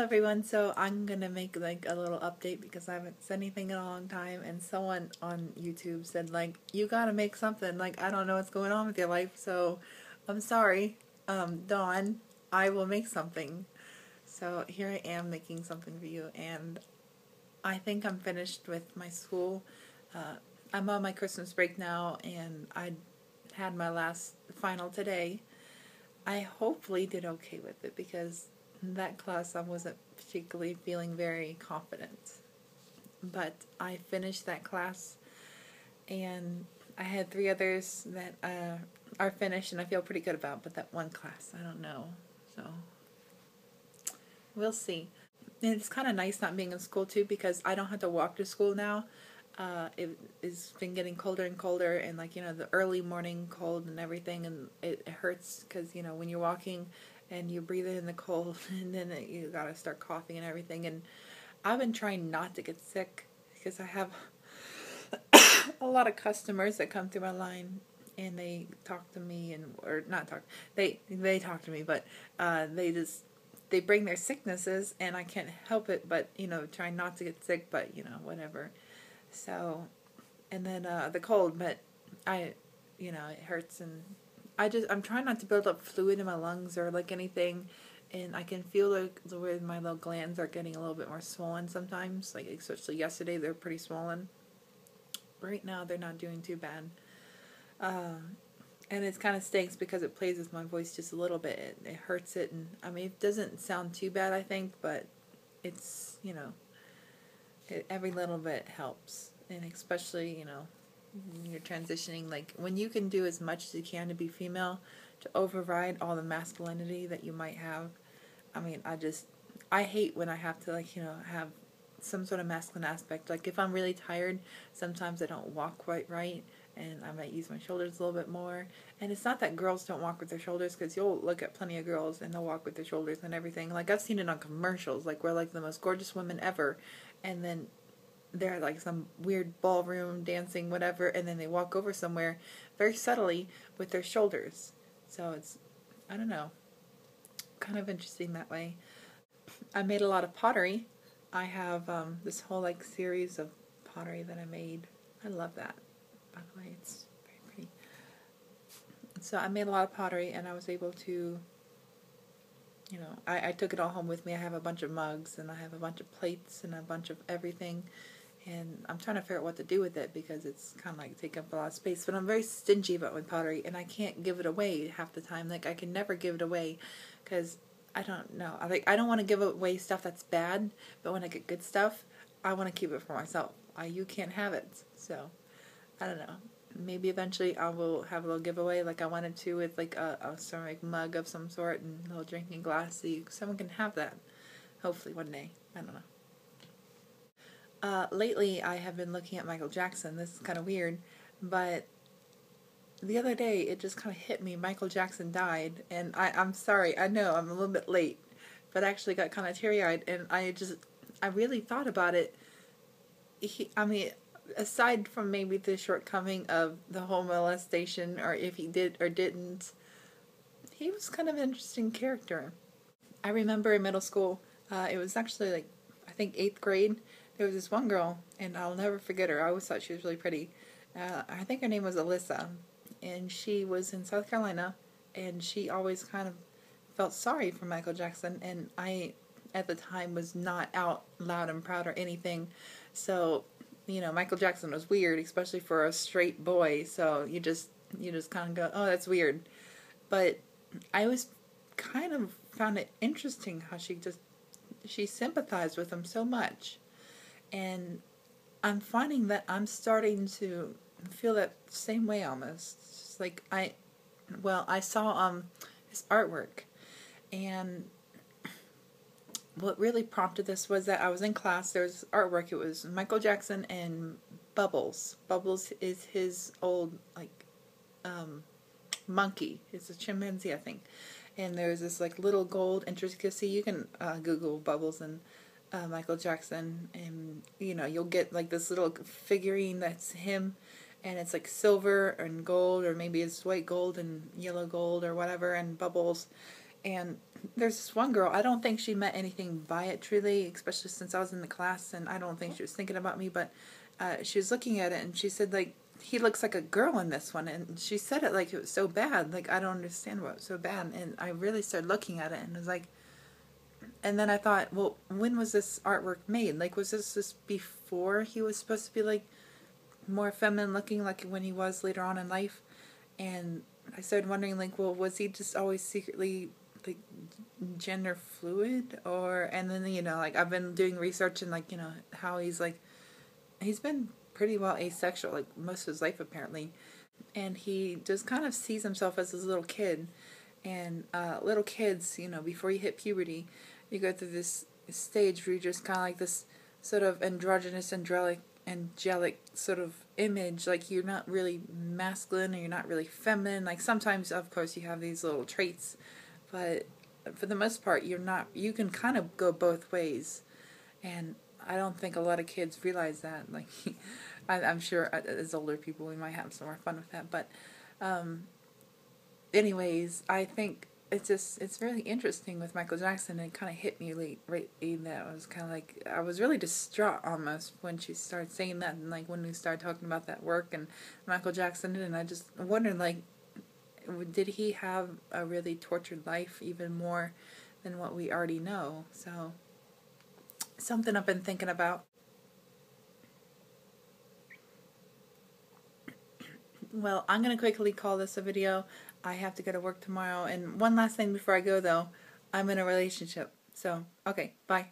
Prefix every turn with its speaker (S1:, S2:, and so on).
S1: everyone, so I'm gonna make like a little update because I haven't said anything in a long time, and someone on YouTube said like, you gotta make something, like I don't know what's going on with your life, so I'm sorry, Dawn, I will make something. So here I am making something for you, and I think I'm finished with my school. I'm on my Christmas break now, and I had my last final today. I hopefully did okay with it because in that class I wasn't particularly feeling very confident. But I finished that class, and I had 3 others that are finished and I feel pretty good about, but that one class, I don't know. So we'll see. And it's kind of nice not being in school too because I don't have to walk to school now. It's been getting colder and colder, and like, you know, the early morning cold and everything, and it hurts because, you know, when you're walking and you breathe in the cold and then you gotta start coughing and everything. And I've been trying not to get sick because I have a lot of customers that come through my line and they talk to me, and or not talk, they talk to me, but they bring their sicknesses and I can't help it but, you know, try not to get sick, but, you know, whatever. So, and then the cold, but you know, it hurts, and I'm trying not to build up fluid in my lungs or like anything, and I can feel like the way my little glands are getting a little bit more swollen sometimes, like especially yesterday they're pretty swollen. Right now they're not doing too bad. And it kind of stinks because it plays with my voice just a little bit. It hurts it, and I mean, it doesn't sound too bad, I think, but it's, you know, every little bit helps, and especially, you know, when you're transitioning, like when you can do as much as you can to be female, to override all the masculinity that you might have. I mean, I hate when I have to, like, you know, have some sort of masculine aspect. Like if I'm really tired, sometimes I don't walk quite right, and I might use my shoulders a little bit more. And it's not that girls don't walk with their shoulders, because you'll look at plenty of girls and they'll walk with their shoulders and everything. Like I've seen it on commercials, like we're like the most gorgeous women ever, and then they're like some weird ballroom dancing whatever, and then they walk over somewhere very subtly with their shoulders. So it's, I don't know, kind of interesting that way. I made a lot of pottery. I have this whole like series of pottery that I made. I love that, by the way. It's very pretty. So I made a lot of pottery, and I was able to, you know, I took it all home with me. I have a bunch of mugs, and I have a bunch of plates, and a bunch of everything. And I'm trying to figure out what to do with it because it's kind of like taking up a lot of space. But I'm very stingy about my pottery, and I can't give it away half the time. Like I can never give it away because I don't know. I don't want to give away stuff that's bad, but when I get good stuff, I want to keep it for myself. You can't have it. So I don't know. Maybe eventually I will have a little giveaway like I wanted to, with like a ceramic mug of some sort and a little drinking glass, so someone can have that. Hopefully one day. I don't know. Lately I have been looking at Michael Jackson. This is kind of weird, but the other day it just kind of hit me. Michael Jackson died, and I'm sorry, I know I'm a little bit late, but I actually got kind of teary-eyed, and I really thought about it. I mean, aside from maybe the shortcoming of the whole molestation, or if he did or didn't, he was kind of an interesting character. I remember in middle school, it was actually like, I think 8th grade, there was this one girl, and I'll never forget her. I always thought she was really pretty. I think her name was Alyssa, and she was in South Carolina, and she always kind of felt sorry for Michael Jackson, and I, at the time, was not out loud and proud or anything. So, you know, Michael Jackson was weird, especially for a straight boy, so you just kind of go, oh, that's weird. But I always kind of found it interesting how she sympathized with him so much. And I'm finding that I'm starting to feel that same way almost. It's just like I saw his artwork, and what really prompted this was that I was in class. There was artwork. It was Michael Jackson and Bubbles. Bubbles is his old like monkey. It's a chimpanzee, I think. And there's this like little gold intricacy. You can Google Bubbles and Michael Jackson, and you know, you'll get like this little figurine that's him, and it's like silver and gold, or maybe it's white gold and yellow gold or whatever, and bubbles. And there's this one girl, I don't think she meant anything by it truly, especially since I was in the class, and I don't think she was thinking about me, but she was looking at it, and she said, like, he looks like a girl in this one, and she said it like it was so bad, like, I don't understand what was so bad, and I really started looking at it, and was like, and then I thought, well, when was this artwork made? Like, was this before he was supposed to be, like, more feminine looking, like when he was later on in life? And I started wondering, like, well, was he just always secretly, like, gender fluid? Or, and then, you know, like, I've been doing research and, like, you know, how he's, like, he's been pretty well asexual, like, most of his life, apparently. And he just kind of sees himself as this little kid. And little kids, you know, before you hit puberty, you go through this stage where you're just kind of like this sort of androgynous, angelic sort of image. Like, you're not really masculine or you're not really feminine. Like, sometimes, of course, you have these little traits, but for the most part, you're not. You can kind of go both ways, and I don't think a lot of kids realize that. Like, I'm sure as older people, we might have some more fun with that, but anyways, I think it's really interesting with Michael Jackson. It kind of hit me right that I was kind of like, I was really distraught almost when she started saying that, and like when we started talking about that work and Michael Jackson, and I just wondered, like, did he have a really tortured life, even more than what we already know? So, something I've been thinking about. Well, I'm going to quickly call this a video. I have to go to work tomorrow. And one last thing before I go, though. I'm in a relationship. So, okay, bye.